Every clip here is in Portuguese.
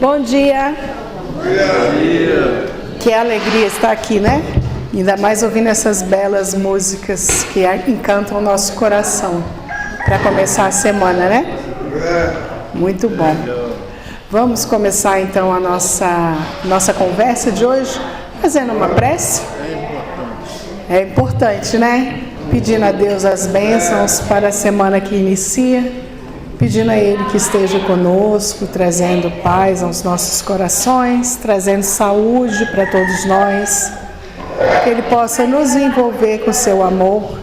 Bom dia. Bom dia. Que alegria estar aqui, né? Ainda mais ouvindo essas belas músicas que encantam o nosso coração para começar a semana, né? Muito bom. Vamos começar então a nossa conversa de hoje fazendo uma prece. É importante, né? Pedindo a Deus as bênçãos para a semana que inicia, pedindo a Ele que esteja conosco, trazendo paz aos nossos corações, trazendo saúde para todos nós, que Ele possa nos envolver com o seu amor,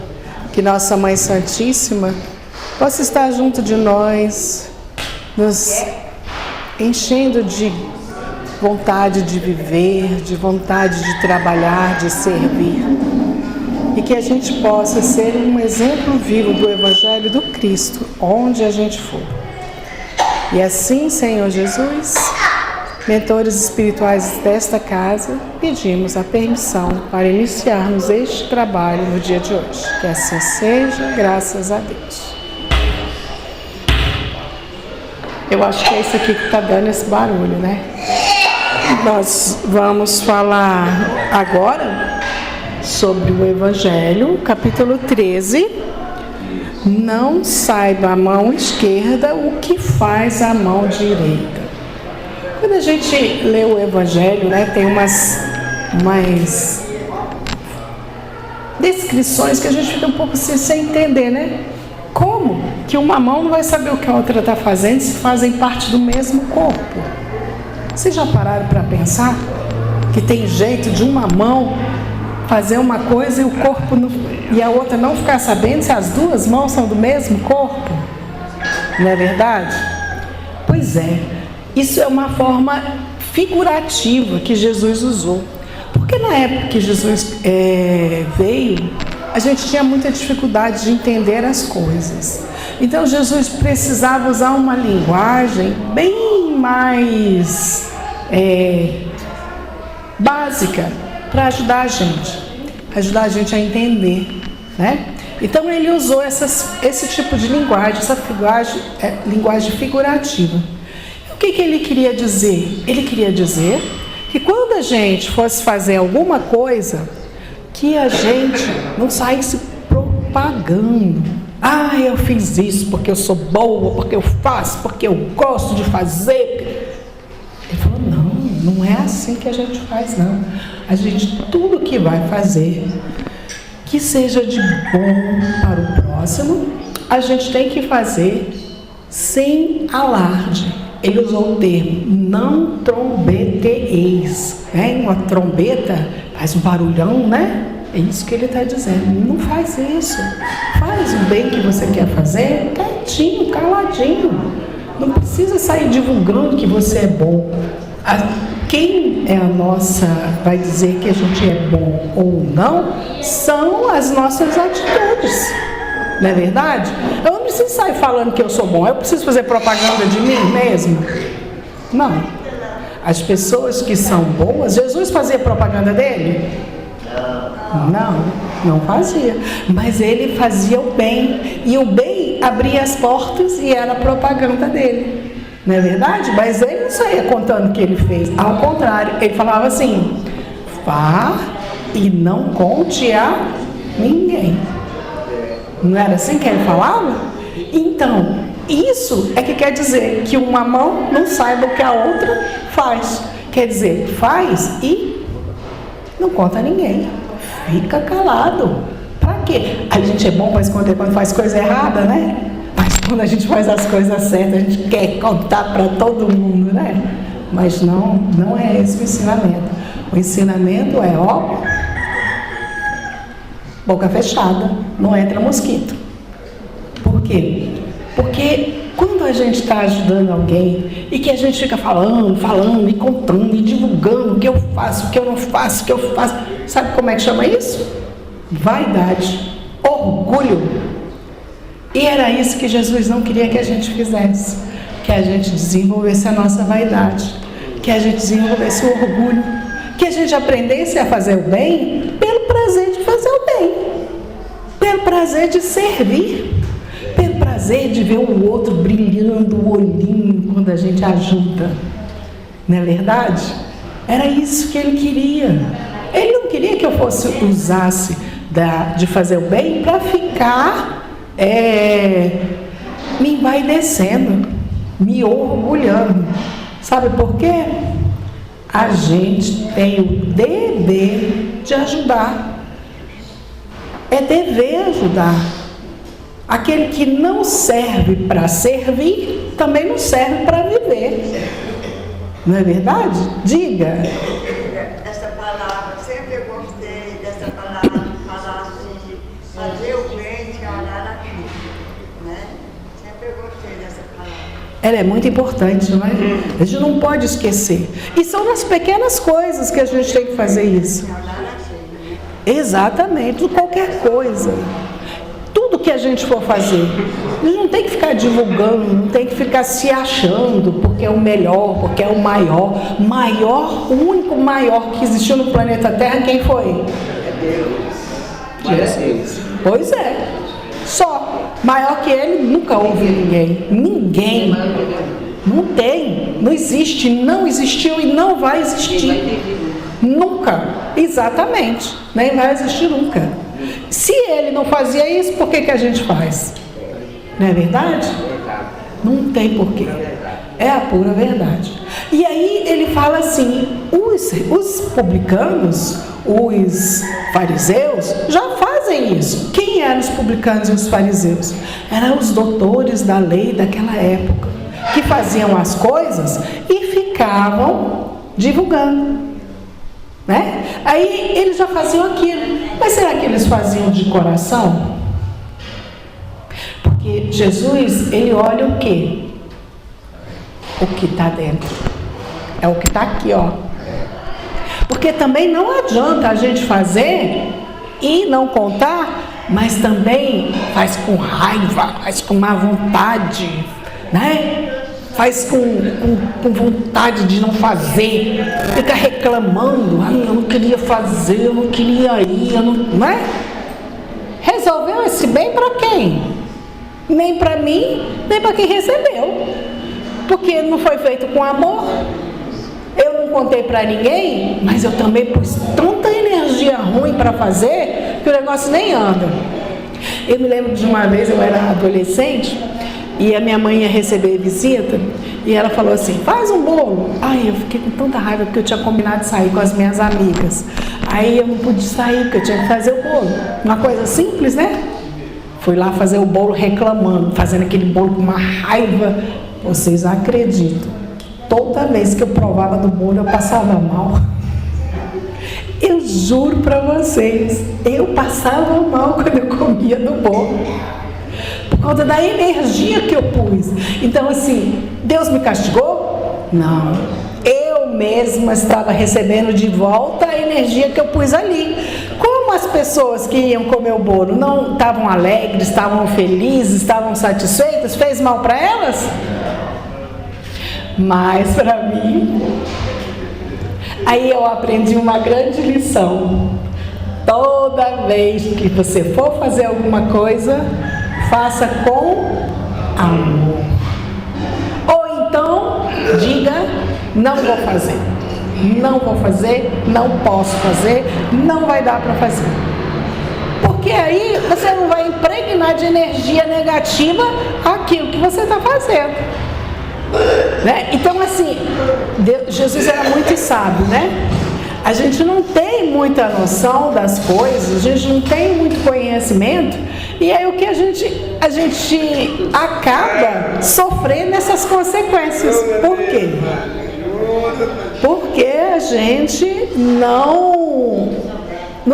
que Nossa Mãe Santíssima possa estar junto de nós, nos enchendo de vontade de viver, de vontade de trabalhar, de servir. E que a gente possa ser um exemplo vivo do Evangelho do Cristo, onde a gente for. E assim, Senhor Jesus, mentores espirituais desta casa, pedimos a permissão para iniciarmos este trabalho no dia de hoje. Que assim seja, graças a Deus. Eu acho que é isso aqui que está dando esse barulho, né? Nós vamos falar agora sobre o Evangelho, capítulo 13. Não saiba a mão esquerda o que faz a mão direita. Quando a gente lê o Evangelho, né, tem umas descrições que a gente fica um pouco assim, sem entender, né? Como que uma mão não vai saber o que a outra está fazendo se fazem parte do mesmo corpo? Vocês já pararam para pensar que tem jeito de uma mão fazer uma coisa e o corpo e a outra não ficar sabendo se as duas mãos são do mesmo corpo? Não é verdade? Pois é, isso é uma forma figurativa que Jesus usou. Porque na época que Jesus veio, a gente tinha muita dificuldade de entender as coisas. Então Jesus precisava usar uma linguagem bem mais básica para ajudar a gente a entender, né? Então ele usou esse tipo de linguagem, essa linguagem figurativa. O que ele queria dizer? Ele queria dizer que quando a gente fosse fazer alguma coisa, que a gente não saísse propagando. Ah, eu fiz isso porque eu sou boa, porque eu faço, porque eu gosto de fazer. Ele falou, não é assim que a gente faz, não. A gente, tudo que vai fazer, que seja de bom para o próximo, a gente tem que fazer sem alarde. Ele usou o termo, não trombeteis. Uma trombeta faz um barulhão, né? É isso que ele está dizendo. Não faz isso. Faz o bem que você quer fazer, quietinho, caladinho. Não precisa sair divulgando que você é bom. Quem vai dizer que a gente é bom ou não, são as nossas atitudes. Não é verdade? Eu não preciso sair falando que eu sou bom. Eu preciso fazer propaganda de mim mesmo? Não. As pessoas que são boas, Jesus fazia propaganda dele? Não fazia. Mas ele fazia o bem. E o bem abria as portas e era a propaganda dele. Não é verdade? Mas ele não saía contando o que ele fez. Ao contrário, ele falava assim: vá e não conte a ninguém. Não era assim que ele falava? Então, isso é que quer dizer que uma mão não saiba o que a outra faz. Quer dizer, faz e não conta a ninguém. Fica calado. Pra quê? A gente é bom para esconder quando faz coisa errada, né? Mas quando a gente faz as coisas certas, a gente quer contar para todo mundo, né? Mas não é esse o ensinamento. O ensinamento é, boca fechada, não entra mosquito. Por quê? Porque quando a gente está ajudando alguém e que a gente fica falando e contando e divulgando o que eu faço, o que eu não faço, o que eu faço, sabe como é que chama isso? Vaidade, orgulho. E era isso que Jesus não queria que a gente fizesse, que a gente desenvolvesse a nossa vaidade, que a gente desenvolvesse o orgulho, que a gente aprendesse a fazer o bem pelo prazer de fazer o bem, pelo prazer de servir, pelo prazer de ver o outro brilhando o olhinho quando a gente ajuda. Não é verdade? Era isso que ele queria. Ele não queria que eu usasse de fazer o bem para ficar me envaidecendo, me orgulhando. Sabe por quê? A gente tem o dever de ajudar. É dever ajudar. Aquele que não serve para servir, também não serve para viver. Não é verdade? Diga. Essa palavra, sempre eu gostei dessa palavra, falar assim, de fazer o bem sem olhar aqui, né? Sempre eu gostei dessa palavra. Ela é muito importante, não é? A gente não pode esquecer. E são nas pequenas coisas que a gente tem que fazer isso. Sem olhar aqui, né? Exatamente, qualquer coisa. Tudo que a gente for fazer, a gente não tem que ficar divulgando, não tem que ficar se achando porque é o melhor, porque é o maior. O único maior que existiu no planeta Terra, quem foi? Jesus. Pois é. Só. Maior que ele, nunca houve ninguém. Ninguém. Não tem. Não existe, não existiu e não vai existir. Nunca. Exatamente. Nem vai existir nunca. Se ele não fazia isso, por que a gente faz? Não é verdade? Não tem porquê. É a pura verdade. E aí ele fala assim, os publicanos, os fariseus, já fazem isso. Quem eram os publicanos e os fariseus? Eram os doutores da lei daquela época, que faziam as coisas e ficavam divulgando. Né? Aí eles já faziam aquilo. Mas será que eles faziam de coração? Porque Jesus, ele olha o quê? O que está dentro. É o que está aqui, ó. Porque também não adianta a gente fazer e não contar, mas também faz com raiva, faz com má vontade, né? Faz com vontade de não fazer, fica reclamando, eu não queria fazer, eu não queria ir, não é? Resolveu esse bem para quem? Nem para mim, nem para quem recebeu, porque não foi feito com amor. Eu não contei para ninguém, mas eu também pus tanta energia ruim para fazer, que o negócio nem anda. Eu me lembro de uma vez, eu era adolescente, e a minha mãe ia receber visita, e ela falou assim, faz um bolo. Ai, eu fiquei com tanta raiva, porque eu tinha combinado de sair com as minhas amigas. Aí eu não pude sair, porque eu tinha que fazer o bolo. Uma coisa simples, né? Fui lá fazer o bolo reclamando, fazendo aquele bolo com uma raiva. Vocês acreditam, toda vez que eu provava do bolo, eu passava mal. Eu juro para vocês, eu passava mal quando eu comia do bolo. Por causa da energia que eu pus. Então assim, Deus me castigou? Não. Eu mesma estava recebendo de volta a energia que eu pus ali. Como as pessoas que iam comer o bolo não estavam alegres, estavam felizes, estavam satisfeitas, fez mal para elas? Mas para mim, aí eu aprendi uma grande lição. Toda vez que você for fazer alguma coisa, faça com amor. Ou então, diga, não vou fazer. Não vou fazer, não posso fazer, não vai dar para fazer. Porque aí você não vai impregnar de energia negativa aquilo que você está fazendo. Né? Então assim, Jesus era muito sábio, né? A gente não tem muita noção das coisas, a gente não tem muito conhecimento, e aí o que a gente acaba sofrendo essas consequências. Por quê? Porque a gente não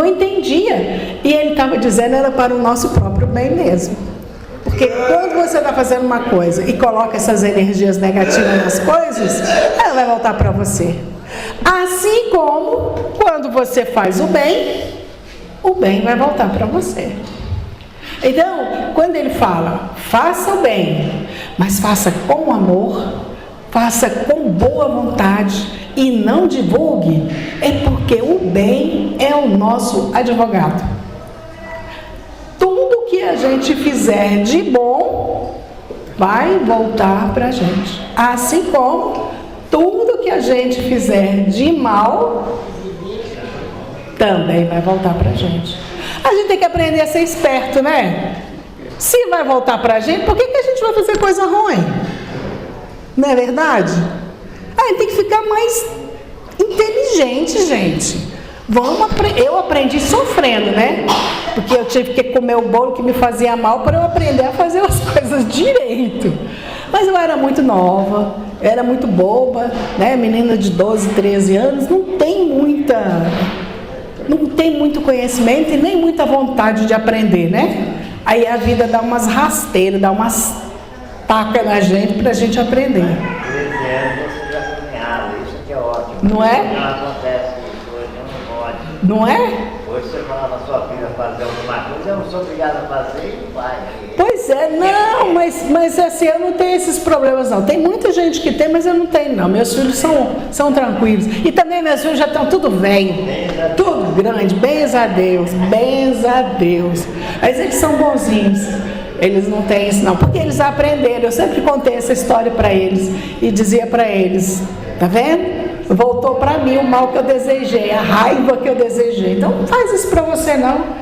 entendia. E ele estava dizendo, era para o nosso próprio bem mesmo. Porque quando você está fazendo uma coisa e coloca essas energias negativas nas coisas, ela vai voltar para você. Assim como quando você faz o bem vai voltar para você. Então, quando ele fala, faça o bem, mas faça com amor, faça com boa vontade e não divulgue, é porque o bem é o nosso advogado. Tudo que a gente fizer de bom vai voltar para a gente. Assim como tudo que a gente fizer de mal também vai voltar para a gente. A gente tem que aprender a ser esperto, né? Se vai voltar para a gente, por que a gente vai fazer coisa ruim? Não é verdade? A gente tem que ficar mais inteligente, gente. Eu aprendi sofrendo, né? Porque eu tive que comer o bolo que me fazia mal para eu aprender a fazer as coisas direito. Mas eu era muito nova, eu era muito boba, né? Menina de 12, 13 anos, não tem muito conhecimento e nem muita vontade de aprender, né? Aí a vida dá umas rasteiras, dá umas tacas na gente pra gente aprender. Isso aqui é ótimo. Não é? Não acontece isso hoje, não pode. Não é? Hoje você fala na sua filha fazer alguma coisa, eu não sou obrigado a fazer e não vai. Pois é, não, mas assim, eu não tenho esses problemas não. Tem muita gente que tem, mas eu não tenho não. Meus filhos são tranquilos. E também meus filhos já estão tudo velho, tudo grande, bens a Deus, bens a Deus. Mas eles são bonzinhos. Eles não têm isso não, porque eles aprenderam. Eu sempre contei essa história para eles e dizia para eles, tá vendo? Voltou para mim o mal que eu desejei, a raiva que eu desejei. Então não faz isso para você não.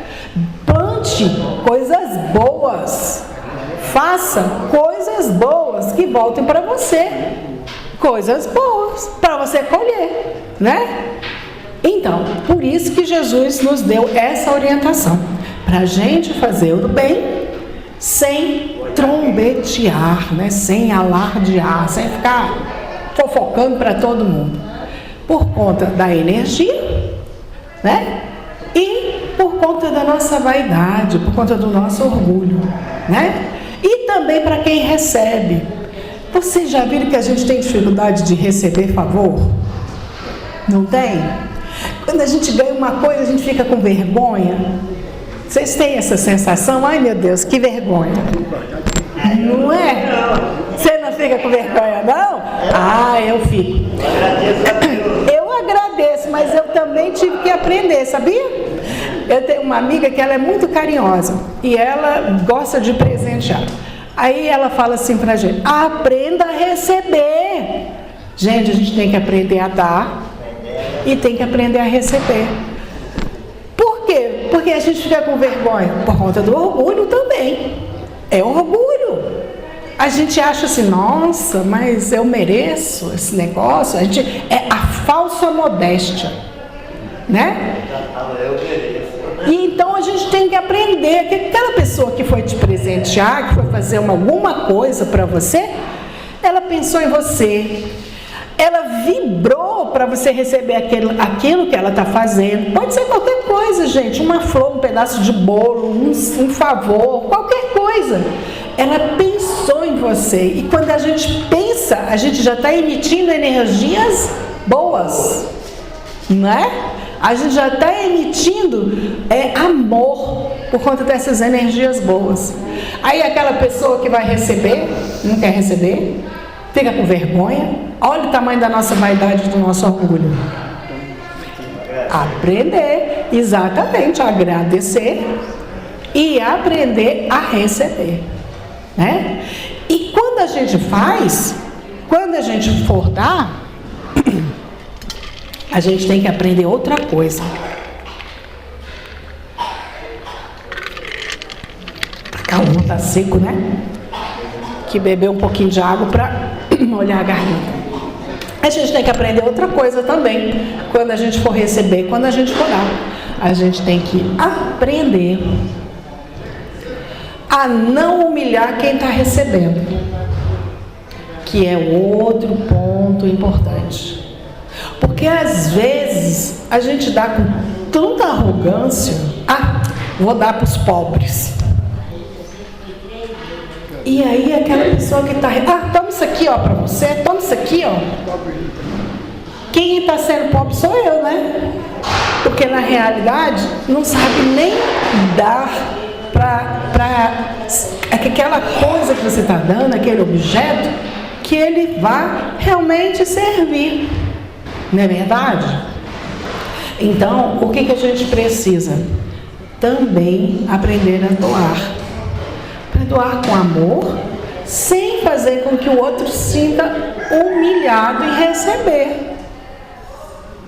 Plante coisas boas. Faça coisas boas que voltem para você. Coisas boas para você colher, né? Então, por isso que Jesus nos deu essa orientação. Para a gente fazer o bem sem trombetear, né? Sem alardear, sem ficar fofocando para todo mundo. Por conta da energia, né? E por conta da nossa vaidade, por conta do nosso orgulho, né? E também para quem recebe. Vocês já viram que a gente tem dificuldade de receber favor? Não tem? Quando a gente ganha uma coisa, a gente fica com vergonha. Vocês têm essa sensação? Ai, meu Deus, que vergonha. Não é? Você não fica com vergonha, não? Ah, eu fico. Eu agradeço, mas eu também tive que aprender, sabia? Eu tenho uma amiga que ela é muito carinhosa e ela gosta de presentear. Aí ela fala assim pra gente, aprenda a receber. Gente, a gente tem que aprender a dar e tem que aprender a receber. Por quê? Porque a gente fica com vergonha por conta do orgulho também. É orgulho. A gente acha assim, nossa, mas eu mereço esse negócio. A gente é a falsa modéstia, né? E então a gente tem que aprender que aquela pessoa que foi te presentear, que foi fazer alguma coisa para você, ela pensou em você. Ela vibrou para você receber aquilo que ela está fazendo. Pode ser qualquer coisa, gente. Uma flor, um pedaço de bolo, um favor, qualquer coisa. Ela pensou em você. E quando a gente pensa, a gente já está emitindo energias boas. Não é? A gente já está emitindo amor por conta dessas energias boas. Aí aquela pessoa que vai receber, não quer receber, fica com vergonha. Olha o tamanho da nossa vaidade, do nosso orgulho. Aprender, exatamente, a agradecer e aprender a receber, né? E quando a gente faz, quando a gente for dar, a gente tem que aprender outra coisa. A calma tá seco, né? Que beber um pouquinho de água para molhar a garganta. A gente tem que aprender outra coisa também, quando a gente for receber, quando a gente for dar. A gente tem que aprender a não humilhar quem está recebendo, que é outro ponto importante. Porque às vezes a gente dá com tanta arrogância, vou dar para os pobres. E aí aquela pessoa que está, toma isso aqui para você, toma isso aqui, Quem está sendo pobre sou eu, né? Porque na realidade não sabe nem dar para aquela coisa que você está dando, aquele objeto, que ele vá realmente servir. Não é verdade? Então, o que a gente precisa? Também aprender a doar. Para doar com amor, sem fazer com que o outro sinta humilhado em receber,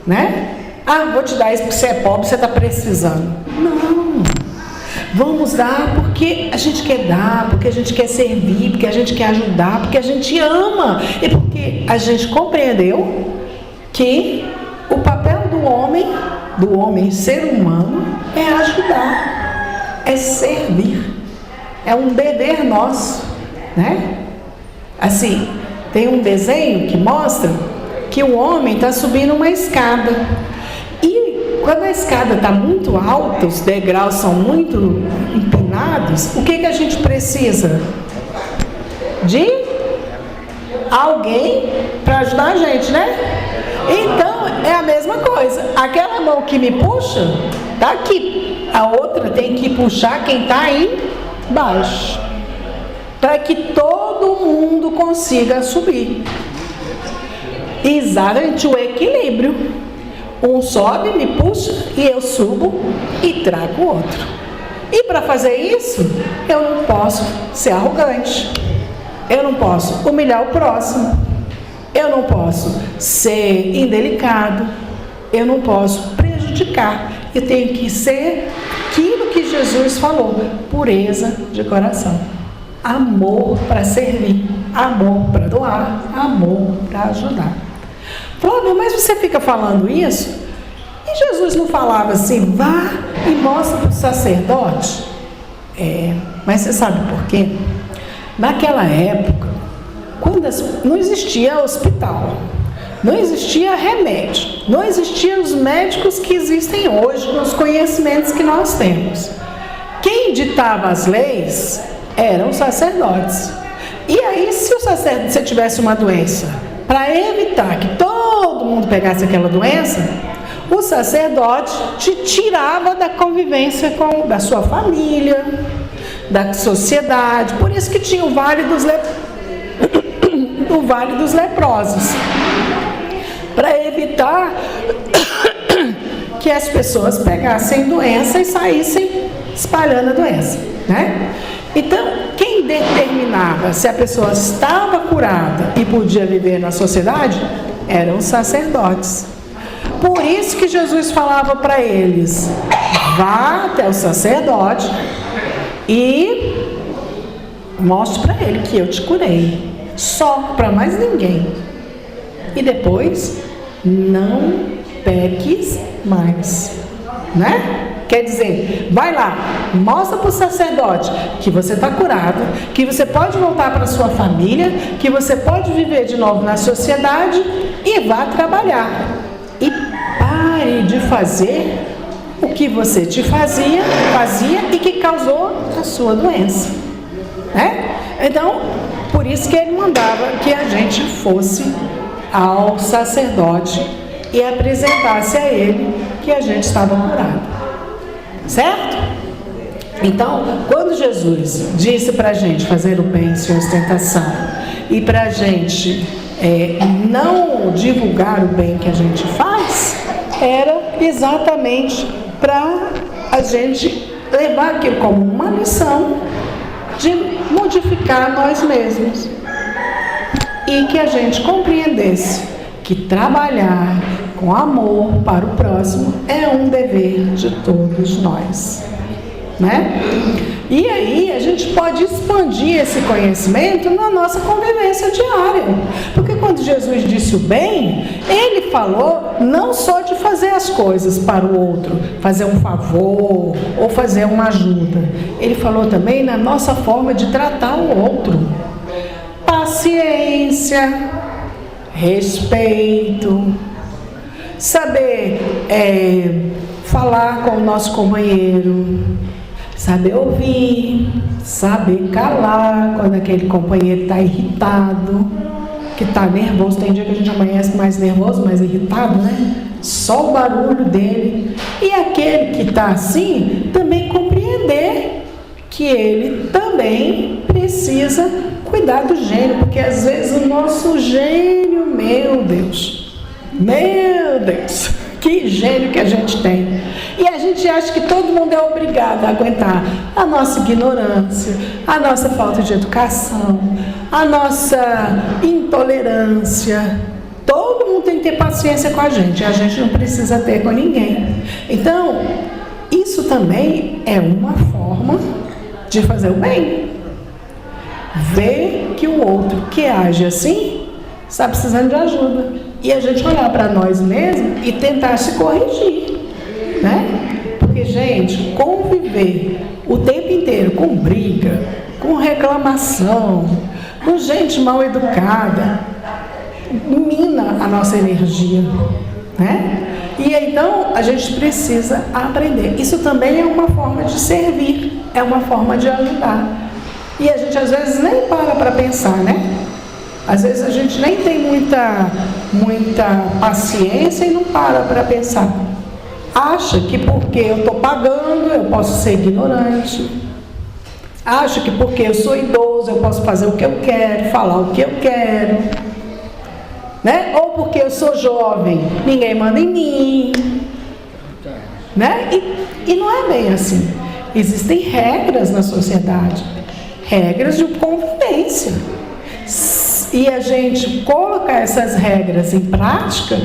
né? Ah, vou te dar isso porque você é pobre, você está precisando. Não, vamos dar porque a gente quer dar, porque a gente quer servir, porque a gente quer ajudar, porque a gente ama e porque a gente compreendeu que o papel do homem ser humano, é ajudar, é servir, é um dever nosso, né? Assim, tem um desenho que mostra que o homem está subindo uma escada e quando a escada está muito alta, os degraus são muito empinados, o que a gente precisa? De alguém para ajudar a gente, né? Então, é a mesma coisa. Aquela mão que me puxa, tá aqui. A outra tem que puxar quem está aí embaixo. Para que todo mundo consiga subir. Exatamente o equilíbrio. Um sobe, me puxa, e eu subo e trago o outro. E para fazer isso, eu não posso ser arrogante. Eu não posso humilhar o próximo. Eu não posso ser indelicado, eu não posso prejudicar. Eu tenho que ser aquilo que Jesus falou, pureza de coração. Amor para servir, amor para doar, amor para ajudar. Flávio, mas você fica falando isso? E Jesus não falava assim, vá e mostra para o sacerdote? Mas você sabe por quê? Naquela época, não existia hospital, não existia remédio, não existiam os médicos que existem hoje, com os conhecimentos que nós temos. Quem ditava as leis eram os sacerdotes. E aí, se você tivesse uma doença, para evitar que todo mundo pegasse aquela doença, o sacerdote te tirava da convivência da sua família, da sociedade. Por isso que tinha o Vale dos Leprosos, para evitar que as pessoas pegassem doença e saíssem espalhando a doença, né? Então, quem determinava se a pessoa estava curada e podia viver na sociedade eram os sacerdotes. Por isso que Jesus falava para eles: vá até o sacerdote e mostre para ele que eu te curei. Só, para mais ninguém. E depois, não peques mais, né? Quer dizer, vai lá, mostra para o sacerdote que você está curado, que você pode voltar para a sua família, que você pode viver de novo na sociedade e vá trabalhar. E pare de fazer o que você fazia e que causou a sua doença, né? Então, por isso que ele mandava que a gente fosse ao sacerdote e apresentasse a ele que a gente estava curado, certo? Então, quando Jesus disse para a gente fazer o bem sem ostentação e para a gente não divulgar o bem que a gente faz, era exatamente para a gente levar aquilo como uma lição de modificar nós mesmos e que a gente compreendesse que trabalhar com amor para o próximo é um dever de todos nós, né? E aí a gente pode expandir esse conhecimento na nossa convivência diária, porque quando Jesus disse o bem, ele falou não só de fazer as coisas para o outro, fazer um favor ou fazer uma ajuda, ele falou também na nossa forma de tratar o outro. Paciência, respeito, saber falar com o nosso companheiro, saber ouvir, saber calar quando aquele companheiro está irritado, que está nervoso. Tem dia que a gente amanhece mais nervoso, mais irritado, né? Só o barulho dele. E aquele que está assim, também compreender que ele também precisa cuidar do gênio, porque às vezes o nosso gênio, meu Deus, que gênio que a gente tem. E a gente acha que todo mundo é obrigado a aguentar a nossa ignorância, a nossa falta de educação, a nossa intolerância. Todo mundo tem que ter paciência com a gente não precisa ter com ninguém. Então, isso também é uma forma de fazer o bem. Ver que o outro que age assim está precisando de ajuda. E a gente olhar para nós mesmos e tentar se corrigir, né? Porque, gente, conviver o tempo inteiro com briga, com reclamação, com gente mal educada, mina a nossa energia, né? E então a gente precisa aprender. Isso também é uma forma de servir, é uma forma de ajudar. E a gente às vezes nem para pensar, né? Às vezes a gente nem tem muita paciência e não para pensar. Acha que porque eu estou pagando eu posso ser ignorante. Acha que porque eu sou idoso eu posso fazer o que eu quero, falar o que eu quero, né? Ou porque eu sou jovem, ninguém manda em mim, né? E não é bem assim. Existem regras na sociedade, regras de convivência. E a gente colocar essas regras em prática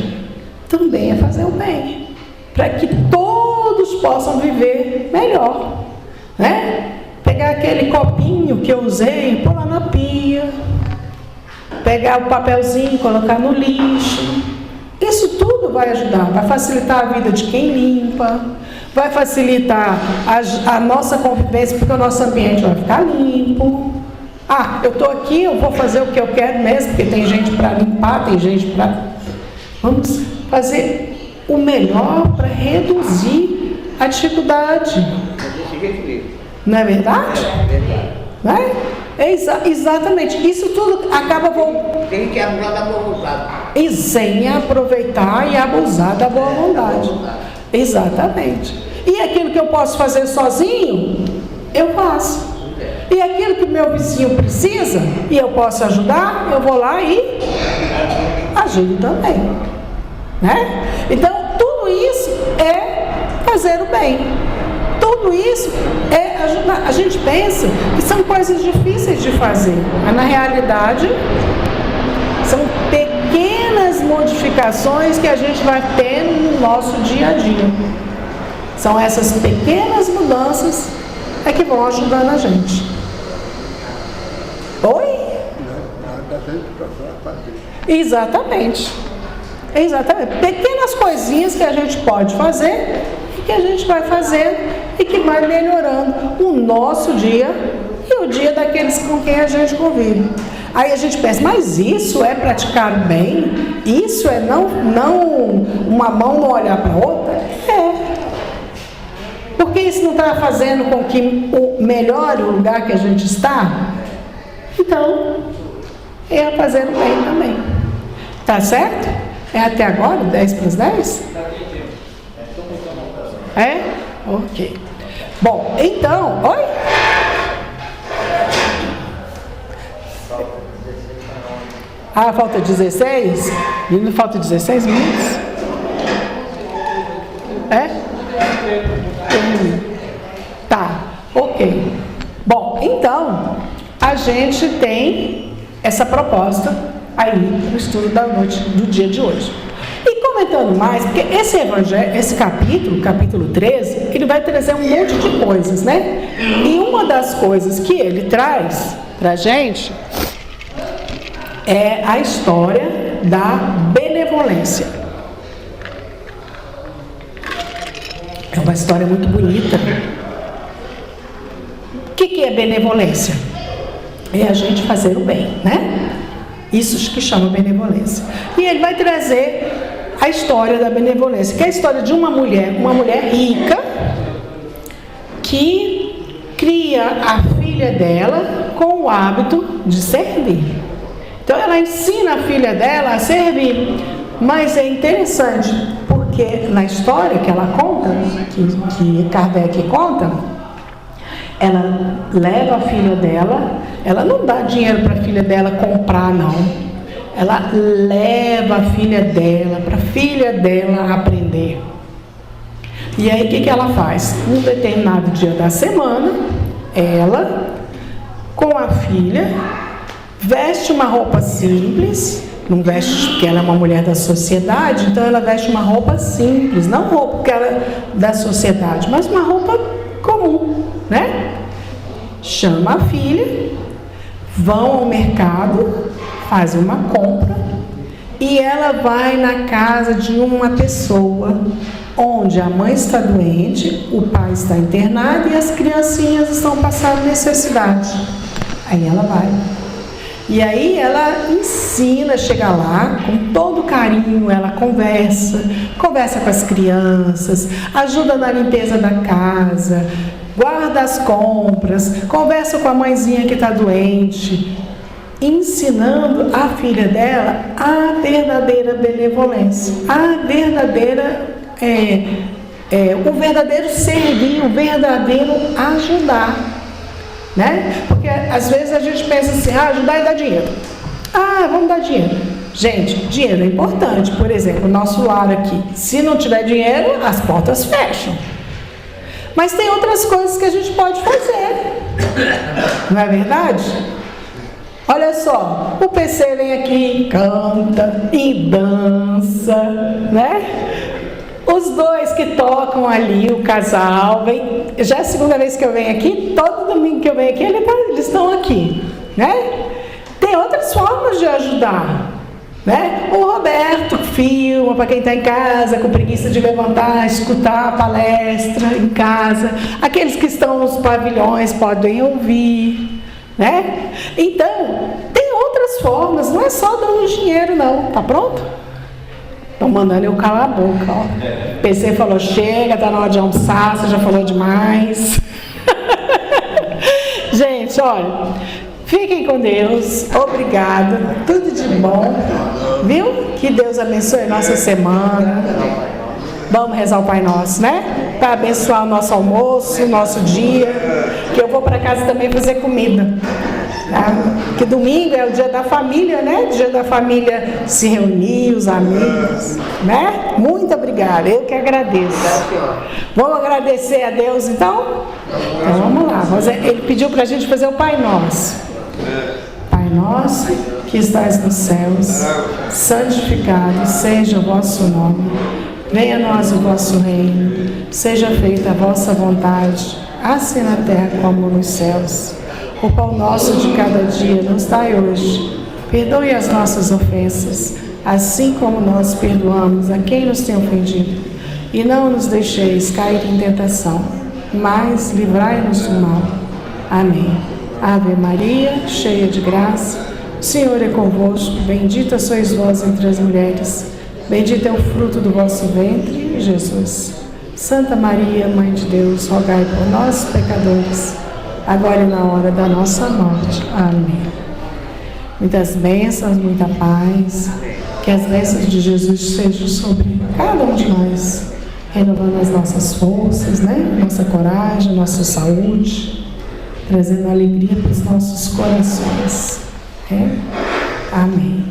também é fazer o bem, para que todos possam viver melhor, né? Pegar aquele copinho que eu usei, pôr lá na pia, pegar o papelzinho, colocar no lixo. Isso tudo vai ajudar, vai facilitar a vida de quem limpa, vai facilitar a nossa convivência, porque o nosso ambiente vai ficar limpo. Ah, eu estou aqui, eu vou fazer o que eu quero mesmo, porque tem gente para limpar, tem gente para... Vamos fazer o melhor para reduzir a dificuldade. Não é verdade? É verdade. Né? Exatamente. Isso tudo acaba Tem que abusar da boa vontade. e sem aproveitar e abusar da boa vontade. Exatamente. E aquilo que eu posso fazer sozinho, eu faço. E aquilo que meu vizinho precisa e eu posso ajudar, eu vou lá e ajudo também, né? Então, tudo isso é fazer o bem. Tudo isso é ajudar. A gente pensa que são coisas difíceis de fazer, mas na realidade são pequenas modificações que a gente vai ter no nosso dia a dia. São essas pequenas mudanças que vão ajudando a gente. Oi? Exatamente. Exatamente. Pequenas coisinhas que a gente pode fazer e que a gente vai fazendo e que vai melhorando o nosso dia e o dia daqueles com quem a gente convive. Aí a gente pensa, mas isso é praticar o bem? Isso é não uma mão não olhar para a outra? É. Porque isso não está fazendo com que melhore o lugar que a gente está? Então, é fazer o bem também. Tá certo? É até agora? 10 para as 10? É? Ok. Bom, então... Oi? Ah, falta 16? Não falta 16 minutos? É? Tá, ok. Bom, então, a gente tem essa proposta aí no estudo da noite do dia de hoje. E comentando mais, porque esse evangelho, esse capítulo 13, ele vai trazer um monte de coisas, né? E uma das coisas que ele traz pra gente é a história da benevolência. É uma história muito bonita. O que é benevolência? É a gente fazer o bem, né? Isso que chama benevolência. E ele vai trazer a história da benevolência, que é a história de uma mulher rica, que cria a filha dela com o hábito de servir. Então ela ensina a filha dela a servir. Mas é interessante, porque na história que ela conta, que Kardec conta, ela leva a filha dela, ela não dá dinheiro para a filha dela comprar, não. Ela leva a filha dela, para a filha dela aprender. E aí o que ela faz? Um determinado dia da semana, ela, com a filha, veste uma roupa simples, não veste porque ela é uma mulher da sociedade, então ela veste uma roupa simples, não roupa porque ela é da sociedade, mas uma roupa comum, né? Chama a filha, vão ao mercado, fazem uma compra e ela vai na casa de uma pessoa onde a mãe está doente, o pai está internado e as criancinhas estão passando necessidade. Aí ela vai. E aí ela ensina, chega lá, com todo carinho, ela conversa com as crianças, ajuda na limpeza da casa, guarda as compras, conversa com a mãezinha que está doente, ensinando a filha dela a verdadeira benevolência, a verdadeira, o verdadeiro servir, o verdadeiro ajudar, né? Porque às vezes a gente pensa assim, ajudar e dar dinheiro. Vamos dar dinheiro. Gente, dinheiro é importante. Por exemplo, o nosso lar aqui, se não tiver dinheiro, as portas fecham. Mas tem outras coisas que a gente pode fazer, não é verdade? Olha só, o PC vem aqui, canta e dança, né? Os dois que tocam ali, o casal, vem, já é a segunda vez que eu venho aqui, todo domingo que eu venho aqui, eles estão aqui, né? Tem outras formas de ajudar, né? O Roberto filma para quem está em casa, com preguiça de levantar, escutar a palestra em casa. Aqueles que estão nos pavilhões podem ouvir, né? Então, tem outras formas, não é só dando dinheiro não, tá pronto? Estão mandando eu calar a boca, ó. O PC falou, chega, tá na hora de almoçar, você já falou demais. Gente, olha, fiquem com Deus, obrigado, tudo de bom, viu? Que Deus abençoe a nossa semana. Vamos rezar o Pai Nosso, né? Para abençoar o nosso almoço, o nosso dia, que eu vou para casa também fazer comida. Tá? Que domingo é o dia da família, né? O dia da família se reunir, os amigos, né? Muito obrigada, eu que agradeço. Vamos agradecer a Deus então? Então vamos lá. Ele pediu para a gente fazer o Pai Nosso. Pai nosso que estás nos céus, santificado seja o vosso nome. Venha a nós o vosso reino. Seja feita a vossa vontade, assim na terra como nos céus. O pão nosso de cada dia nos dai hoje. Perdoe as nossas ofensas, assim como nós perdoamos a quem nos tem ofendido. E não nos deixeis cair em tentação, mas livrai-nos do mal. Amém. Ave Maria, cheia de graça, o Senhor é convosco. Bendita sois vós entre as mulheres. Bendito é o fruto do vosso ventre, Jesus. Santa Maria, Mãe de Deus, rogai por nós, pecadores, agora e na hora da nossa morte. Amém. Muitas bênçãos, muita paz. Que as bênçãos de Jesus sejam sobre cada um de nós, renovando as nossas forças, né? Nossa coragem, nossa saúde, trazendo alegria para os nossos corações. Amém.